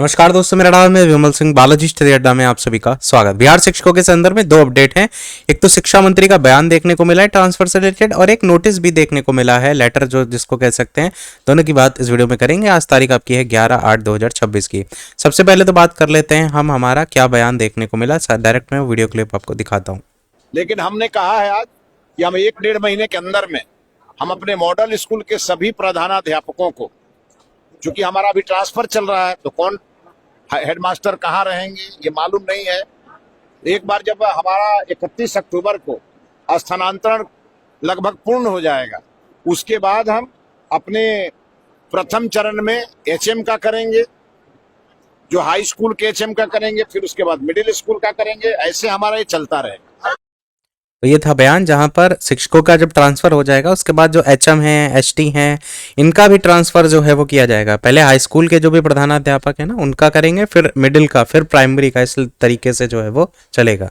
नमस्कार दोस्तों, मेरा नाम है विमल सिंह। बालाजी स्टडी अड्डा में आप सभी का स्वागत। बिहार शिक्षकों के संदर्भ में दो अपडेट हैं। एक तो शिक्षा मंत्री का बयान देखने को मिला है ट्रांसफर से रिलेटेड, और एक नोटिस भी देखने को मिला है, लेटर जो जिसको कह सकते हैं। दोनों की बात इस वीडियो में करेंगे। आज तारीख आपकी है 11/8/2026 की। सबसे पहले तो बात कर लेते हैं हम हमारा क्या बयान देखने को मिला। डायरेक्ट में वीडियो क्लिप आपको दिखाता हूँ। लेकिन हमने कहा है आज कि हम 1-1.5 महीने के अंदर में हम अपने मॉडल स्कूल के सभी प्रधानाध्यापकों को, चूंकि हमारा अभी ट्रांसफर चल रहा है तो कौन हेडमास्टर कहाँ रहेंगे ये मालूम नहीं है। एक बार जब हमारा 31 अक्टूबर को स्थानांतरण लगभग पूर्ण हो जाएगा, उसके बाद हम अपने प्रथम चरण में एचएम का करेंगे, जो हाई स्कूल के एचएम का करेंगे, फिर उसके बाद मिडिल स्कूल का करेंगे। ऐसे हमारा ये चलता रहेगा। तो ये था बयान, जहां पर शिक्षकों का जब ट्रांसफर हो जाएगा उसके बाद जो एचएम हैं, एचटी हैं, इनका भी ट्रांसफर जो है वो किया जाएगा। पहले हाई स्कूल के जो भी प्रधानाध्यापक है ना, उनका करेंगे, फिर मिडिल का, फिर प्राइमरी का। इस तरीके से जो है वो चलेगा।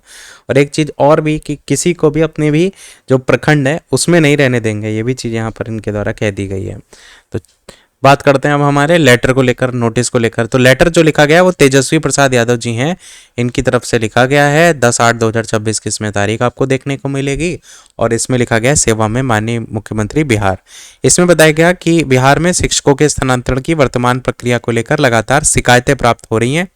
और एक चीज़ और भी कि किसी को भी अपने भी जो प्रखंड है उसमें नहीं रहने देंगे, ये भी चीज़ यहाँ पर इनके द्वारा कह दी गई है। तो बात करते हैं अब हमारे लेटर को लेकर, नोटिस को लेकर। तो लेटर जो लिखा गया है वो तेजस्वी प्रसाद यादव जी हैं, इनकी तरफ से लिखा गया है। 10/8/2026 की इसमें तारीख आपको देखने को मिलेगी, और इसमें लिखा गया है सेवा में माननीय मुख्यमंत्री बिहार। इसमें बताया गया कि बिहार में शिक्षकों के स्थानांतरण की वर्तमान प्रक्रिया को लेकर लगातार शिकायतें प्राप्त हो रही हैं।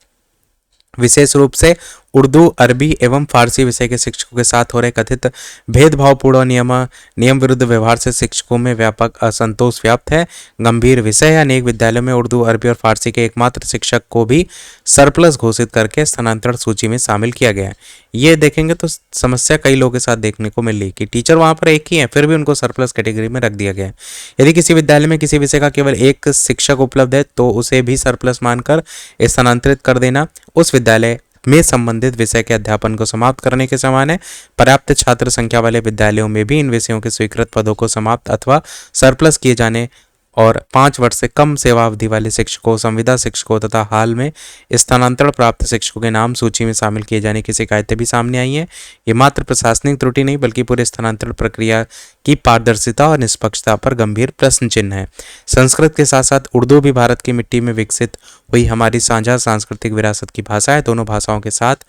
विशेष रूप से उर्दू, अरबी एवं फारसी विषय के शिक्षकों के साथ हो रहे कथित भेदभावपूर्ण नियम विरुद्ध व्यवहार से शिक्षकों में व्यापक असंतोष व्याप्त है। गंभीर विषय है। अनेक विद्यालयों में उर्दू, अरबी और फारसी के एकमात्र शिक्षक को भी सरप्लस घोषित करके स्थानांतरण सूची में शामिल किया गया है। ये देखेंगे तो समस्या कई लोगों के साथ देखने को मिल रही कि टीचर वहां पर एक ही है, फिर भी उनको सरप्लस कैटेगरी में रख दिया गया है। यदि किसी विद्यालय में किसी विषय का केवल एक शिक्षक उपलब्ध है तो उसे भी सरप्लस मानकर स्थानांतरित कर देना उस विद्यालय में संबंधित विषय के अध्यापन को समाप्त करने के समान है। पर्याप्त छात्र संख्या वाले विद्यालयों में भी इन विषयों के स्वीकृत पदों को समाप्त अथवा सरप्लस किए जाने और 5 वर्ष से कम सेवा अवधि वाले शिक्षकों, संविदा शिक्षकों तथा हाल में स्थानांतरण प्राप्त शिक्षकों के नाम सूची में शामिल किए जाने की शिकायतें भी सामने आई हैं। ये मात्र प्रशासनिक त्रुटि नहीं बल्कि पूरे स्थानांतरण प्रक्रिया की पारदर्शिता और निष्पक्षता पर गंभीर प्रश्न चिन्ह है। संस्कृत के साथ साथ उर्दू भी भारत की मिट्टी में विकसित हुई हमारी साझा सांस्कृतिक विरासत की भाषा है। दोनों भाषाओं के साथ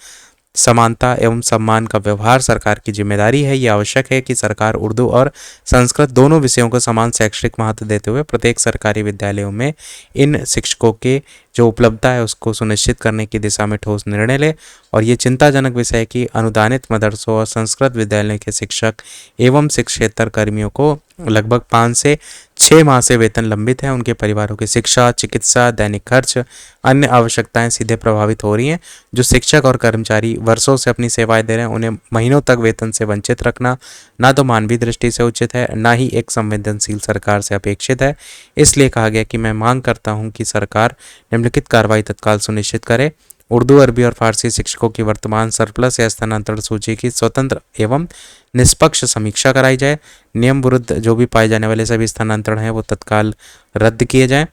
समानता एवं सम्मान का व्यवहार सरकार की जिम्मेदारी है। यह आवश्यक है कि सरकार उर्दू और संस्कृत दोनों विषयों को समान शैक्षणिक महत्व देते हुए प्रत्येक सरकारी विद्यालयों में इन शिक्षकों के जो उपलब्धता है उसको सुनिश्चित करने की दिशा में ठोस निर्णय ले। और ये चिंताजनक विषय है कि अनुदानित मदरसों और संस्कृत विद्यालयों के शिक्षक एवं शिक्षकेतर कर्मियों को लगभग 5 से 6 माह से वेतन लंबित है। उनके परिवारों की शिक्षा, चिकित्सा, दैनिक खर्च, अन्य आवश्यकताएं सीधे प्रभावित हो रही हैं। जो शिक्षक और कर्मचारी वर्षों से अपनी सेवाएं दे रहे हैं, उन्हें महीनों तक वेतन से वंचित रखना ना तो मानवीय दृष्टि से उचित है, ना ही एक संवेदनशील सरकार से अपेक्षित है। इसलिए कहा गया कि मैं मांग करता हूं कि सरकार निम्नलिखित कार्रवाई तत्काल सुनिश्चित करे। उर्दू, अरबी और फारसी शिक्षकों की वर्तमान सरप्लस या स्थानांतरण सूची की स्वतंत्र एवं निष्पक्ष समीक्षा कराई जाए। नियम विरुद्ध जो भी पाए जाने वाले सभी स्थानांतरण हैं वो तत्काल रद्द किए जाएं।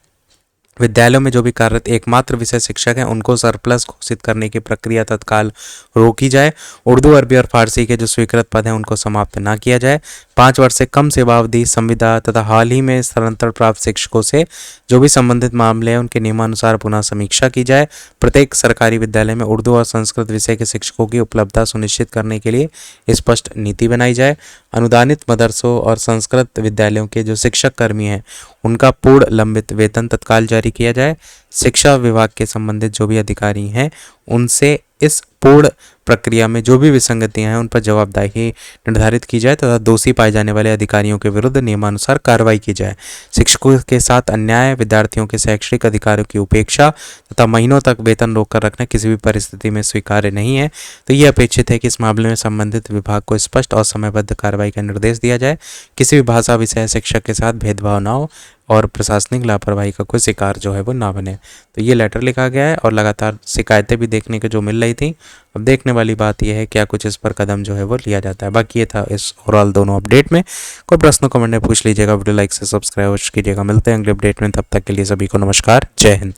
विद्यालयों में जो भी कार्यरत एकमात्र विषय शिक्षक हैं उनको सरप्लस घोषित करने की प्रक्रिया तत्काल रोकी जाए। उर्दू, अरबी और फारसी के जो स्वीकृत पद हैं उनको समाप्त ना किया जाए। 5 वर्ष से कम सेवा अवधि, संविदा तथा हाल ही में स्थानांतरण प्राप्त शिक्षकों से जो भी संबंधित मामले हैं उनके नियमानुसार पुनः समीक्षा की जाए। प्रत्येक सरकारी विद्यालय में उर्दू और संस्कृत विषय के शिक्षकों की उपलब्धता सुनिश्चित करने के लिए स्पष्ट नीति बनाई जाए। अनुदानित मदरसों और संस्कृत विद्यालयों के जो शिक्षक कर्मी हैं उनका पूर्ण लंबित वेतन तत्काल जारी किया जाए। शिक्षा विभाग के संबंधित जो भी अधिकारी हैं उनसे इस पूर्ण प्रक्रिया में जो भी विसंगतियां हैं उन पर जवाबदेही निर्धारित की जाए तथा दोषी पाए जाने वाले अधिकारियों के विरुद्ध नियमानुसार कार्रवाई की जाए। शिक्षकों के साथ अन्याय, विद्यार्थियों के शैक्षणिक अधिकारों की उपेक्षा तथा महीनों तक वेतन रोककर रखना किसी भी परिस्थिति में स्वीकार्य नहीं है। तो ये अपेक्षित है कि इस मामले में संबंधित विभाग को स्पष्ट और समयबद्ध कार्रवाई का निर्देश दिया जाए। किसी भी भाषा विषय शिक्षक के साथ भेदभाव न हो और प्रशासनिक लापरवाही का कोई शिकार जो है वो ना बने। तो ये लेटर लिखा गया है और लगातार शिकायतें भी देखने को जो मिल रही थी। अब देखने वाली बात यह है क्या कुछ इस पर कदम जो है वो लिया जाता है। बाकी ये था इस ओवरऑल दोनों अपडेट में। कोई प्रश्न कमेंट में पूछ लीजिएगा, वीडियो लाइक से सब्सक्राइब कीजिएगा। मिलते हैं अगले अपडेट में, तब तक के लिए सभी को नमस्कार, जय हिंद।